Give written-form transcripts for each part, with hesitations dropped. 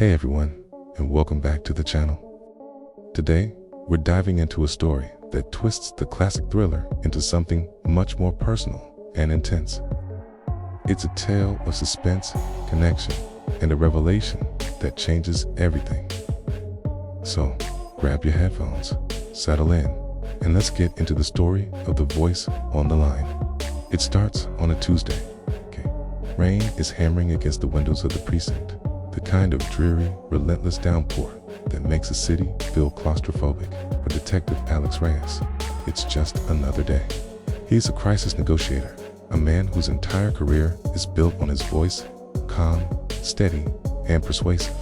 Hey everyone, and welcome back to the channel. Today, we're diving into a story that twists the classic thriller into something much more personal and intense. It's a tale of suspense, connection, and a revelation that changes everything. So, grab your headphones, settle in, and let's get into the story of the voice on the line. It starts on a Tuesday. Rain is hammering against the windows of the precinct, the kind of dreary, relentless downpour that makes a city feel claustrophobic. For Detective Alex Reyes, it's just another day. He's a crisis negotiator, a man whose entire career is built on his voice, calm, steady, and persuasive.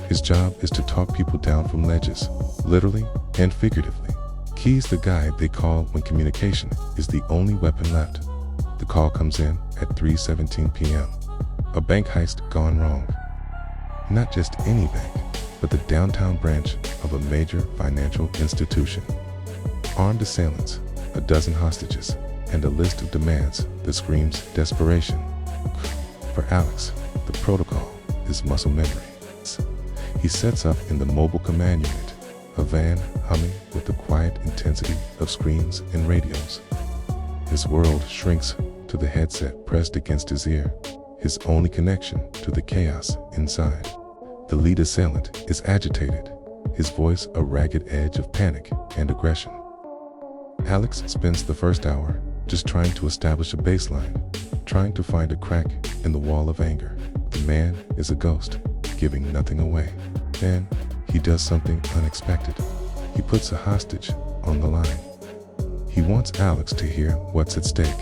His job is to talk people down from ledges, literally and figuratively. He's the guy they call when communication is the only weapon left. The call comes in at 3:17 p.m. A bank heist gone wrong. Not just any bank, but the downtown branch of a major financial institution. Armed assailants, a dozen hostages, and a list of demands that screams desperation. For Alex, the protocol is muscle memory. He sets up in the mobile command unit, a van humming with the quiet intensity of screens and radios. His world shrinks to the headset pressed against his ear, his only connection to the chaos inside. The lead assailant is agitated, his voice a ragged edge of panic and aggression. Alex spends the first hour just trying to establish a baseline, trying to find a crack in the wall of anger. The man is a ghost, giving nothing away. Then, he does something unexpected. He puts a hostage on the line. He wants Alex to hear what's at stake.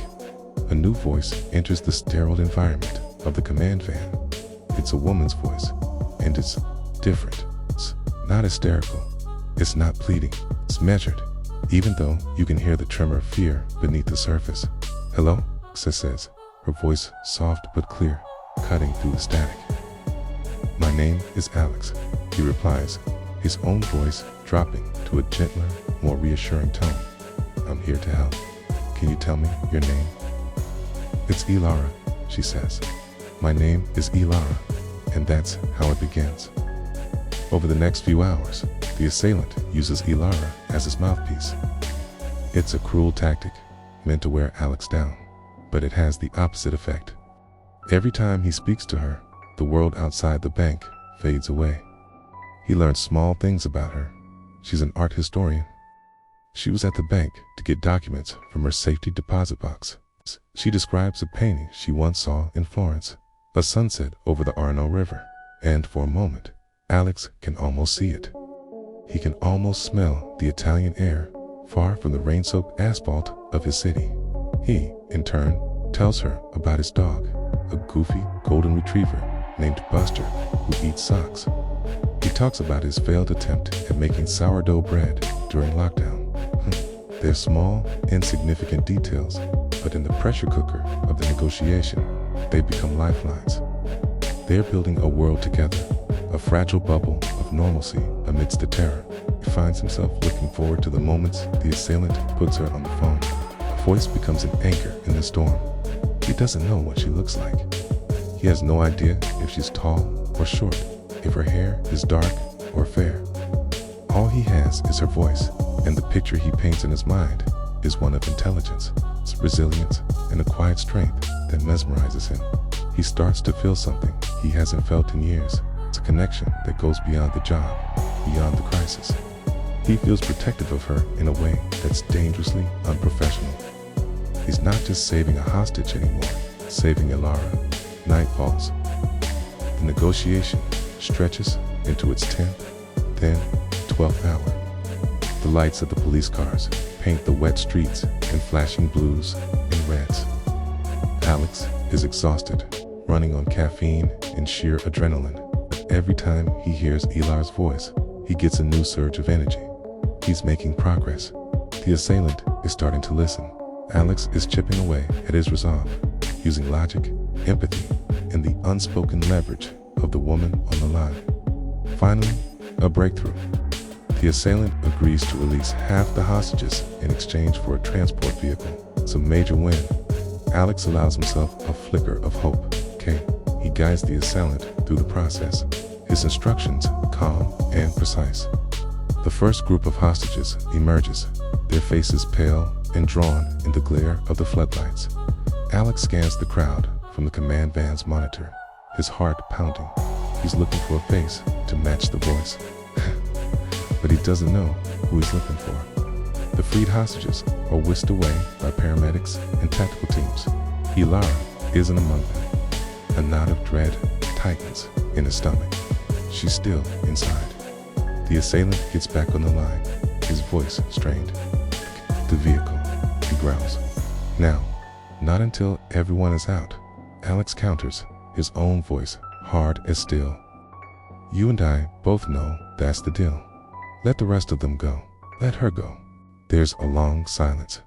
A new voice enters the sterile environment of the command van. It's a woman's voice, and it's different. It's not hysterical. It's not pleading. It's measured, even though you can hear the tremor of fear beneath the surface. "Hello," Alexa says, her voice soft but clear, cutting through the static. "My name is Alex," he replies, his own voice dropping to a gentler, more reassuring tone. "I'm here to help. Can you tell me your name?" "It's Ilara," she says. "My name is Ilara," and that's how it begins. Over the next few hours, the assailant uses Ilara as his mouthpiece. It's a cruel tactic, meant to wear Alex down, but it has the opposite effect. Every time he speaks to her, the world outside the bank fades away. He learns small things about her. She's an art historian. She was at the bank to get documents from her safety deposit box. She describes a painting she once saw in Florence, a sunset over the Arno River, and for a moment, Alex can almost see it. He can almost smell the Italian air, far from the rain-soaked asphalt of his city. He, in turn, tells her about his dog, a goofy golden retriever named Buster, who eats socks. He talks about his failed attempt at making sourdough bread during lockdown. They're small, insignificant details, but in the pressure cooker of the negotiation, they become lifelines. They're building a world together, a fragile bubble of normalcy amidst the terror. He finds himself looking forward to the moments the assailant puts her on the phone. A voice becomes an anchor in the storm. He doesn't know what she looks like. He has no idea if she's tall or short, if her hair is dark or fair. All he has is her voice, and the picture he paints in his mind is one of intelligence, resilience, and a quiet strength that mesmerizes him. He starts to feel something he hasn't felt in years. It's a connection that goes beyond the job, beyond the crisis. He feels protective of her in a way that's dangerously unprofessional. He's not just saving a hostage anymore, saving Ilara. Night falls. The negotiation stretches into its 10th, then 12th hour. The lights of the police cars paint the wet streets in flashing blues and reds. Alex is exhausted, running on caffeine and sheer adrenaline. Every time he hears Ilara's voice, he gets a new surge of energy. He's making progress. The assailant is starting to listen. Alex is chipping away at his resolve, using logic, empathy, and the unspoken leverage of the woman on the line. Finally, a breakthrough. The assailant agrees to release half the hostages in exchange for a transport vehicle. It's a major win. Alex allows himself a flicker of hope. He guides the assailant through the process, his instructions calm and precise. The first group of hostages emerges, their faces pale and drawn in the glare of the floodlights. Alex scans the crowd from the command van's monitor, his heart pounding. He's looking for a face to match the voice. But he doesn't know who he's looking for. The freed hostages are whisked away by paramedics and tactical teams. Ilara isn't among them. A knot of dread tightens in his stomach. She's still inside. The assailant gets back on the line, his voice strained. The vehicle, he growls. Now, not until everyone is out. Alex counters, his own voice hard as steel. You and I both know that's the deal. Let the rest of them go. Let her go. There's a long silence.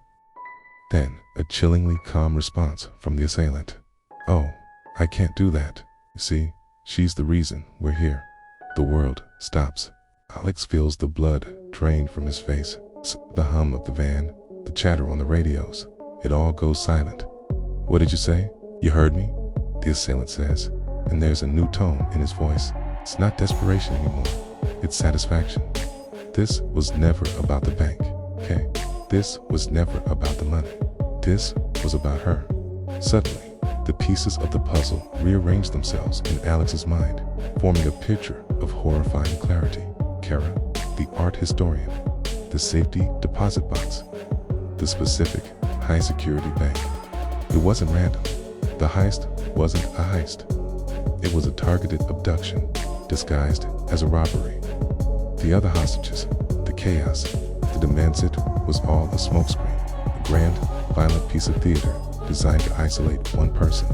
Then, a chillingly calm response from the assailant. Oh, I can't do that. You see, she's the reason we're here. The world stops. Alex feels the blood drain from his face. The hum of the van, the chatter on the radios. It all goes silent. What did you say? You heard me? The assailant says, and there's a new tone in his voice. It's not desperation anymore. It's satisfaction. This was never about the bank, okay? This was never about the money. This was about her. Suddenly, the pieces of the puzzle rearranged themselves in Alex's mind, forming a picture of horrifying clarity. Kara, the art historian, the safety deposit box, the specific high-security bank. It wasn't random. The heist wasn't a heist. It was a targeted abduction, disguised as a robbery. The other hostages, the chaos, the demented was all a smokescreen, a grand, violent piece of theater designed to isolate one person.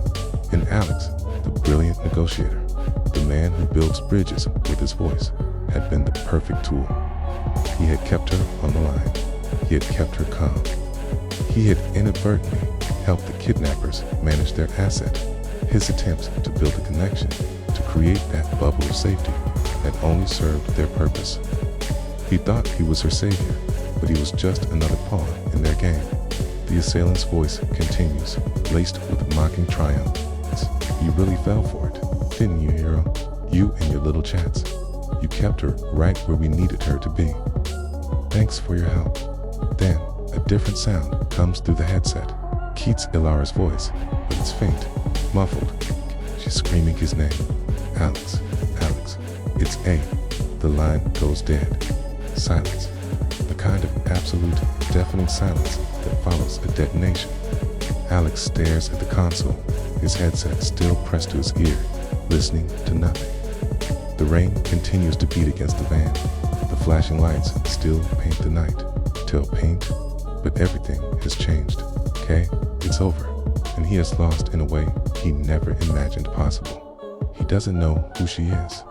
And Alex, the brilliant negotiator, the man who builds bridges with his voice, had been the perfect tool. He had kept her on the line. He had kept her calm. He had inadvertently helped the kidnappers manage their asset. His attempts to build a connection, to create that bubble of safety, had only served their purpose. He thought he was her savior, but he was just another pawn in their game. The assailant's voice continues, laced with mocking triumph. You really fell for it, didn't you, hero? You and your little chats. You kept her right where we needed her to be. Thanks for your help. Then, a different sound comes through the headset. Keats Ilara's voice, but it's faint, muffled. She's screaming his name. Alex, Alex. It's A. The line goes dead. Silence. The kind of absolute, deafening silence that follows a detonation. Alex stares at the console, his headset still pressed to his ear, listening to nothing. The rain continues to beat against the van. The flashing lights still paint the night. Tell paint, but everything has changed. Okay? It's over. And he has lost in a way he never imagined possible. He doesn't know who she is.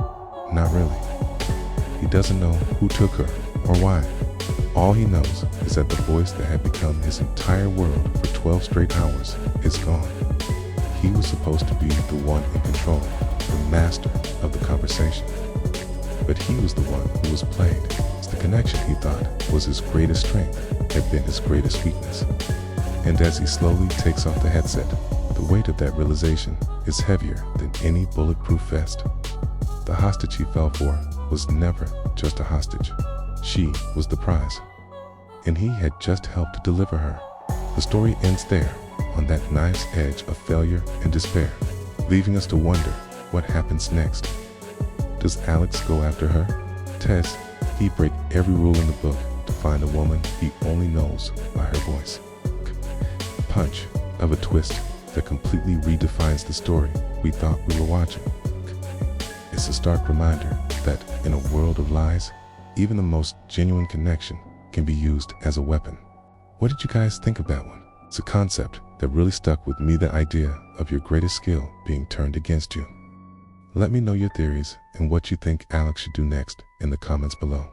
Not really. He doesn't know who took her or why. All he knows is that the voice that had become his entire world for 12 straight hours is gone. He was supposed to be the one in control, the master of the conversation. But he was the one who was played. The connection he thought was his greatest strength had been his greatest weakness. And as he slowly takes off the headset, the weight of that realization is heavier than any bulletproof vest. The hostage he fell for was never just a hostage. She was the prize. And he had just helped deliver her. The story ends there, on that knife's edge of failure and despair, leaving us to wonder what happens next. Does Alex go after her? Tess, he break every rule in the book to find a woman he only knows by her voice. A punch of a twist that completely redefines the story we thought we were watching. It's a stark reminder that in a world of lies, even the most genuine connection can be used as a weapon. What did you guys think of that one? It's a concept that really stuck with me, the idea of your greatest skill being turned against you. Let me know your theories and what you think Alex should do next in the comments below.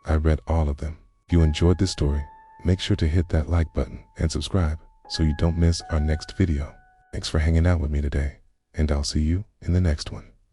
I read all of them. If you enjoyed this story, make sure to hit that like button and subscribe so you don't miss our next video. Thanks for hanging out with me today, and I'll see you in the next one.